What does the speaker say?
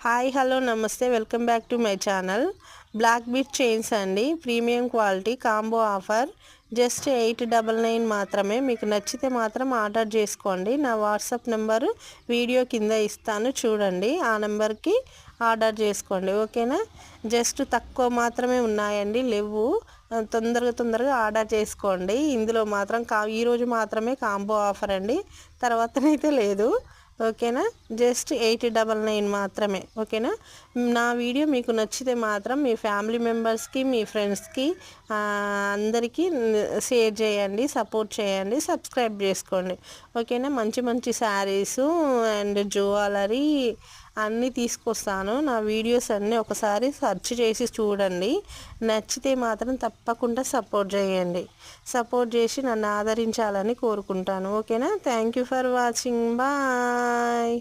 Hi hello namaste welcome back to my channel. Black bead chains అండి, premium quality combo offer just 899 మాత్రమే. మీకు నచ్చితే మాత్రం ఆర్డర్ చేసుకోండి. నా వాట్సాప్ నెంబరు వీడియో కింద ఇస్తాను, చూడండి. ఆ నెంబర్కి ఆర్డర్ చేసుకోండి, ఓకేనా. జస్ట్ తక్కువ మాత్రమే ఉన్నాయండి, లేవు. తొందరగా ఆర్డర్ చేసుకోండి. ఇందులో మాత్రం ఈరోజు మాత్రమే కాంబో ఆఫర్ అండి, తర్వాతనైతే లేదు, ఓకేనా. జస్ట్ 899 మాత్రమే, ఓకేనా. నా వీడియో మీకు నచ్చితే మాత్రం మీ ఫ్యామిలీ మెంబర్స్కి, మీ ఫ్రెండ్స్కి అందరికీ షేర్ చేయండి, సపోర్ట్ చేయండి, సబ్స్క్రైబ్ చేసుకోండి, ఓకేనా. మంచి మంచి శారీసు అండ్ జ్యువెలరీ అన్నీ తీసుకొస్తాను. నా వీడియోస్ అన్నీ ఒకసారి సెర్చ్ చేసి చూడండి. నచ్చితే మాత్రం తప్పకుండా సపోర్ట్ చేయండి. సపోర్ట్ చేసి నన్ను ఆదరించాలని కోరుకుంటాను, ఓకేనా. Thank you for watching, bye.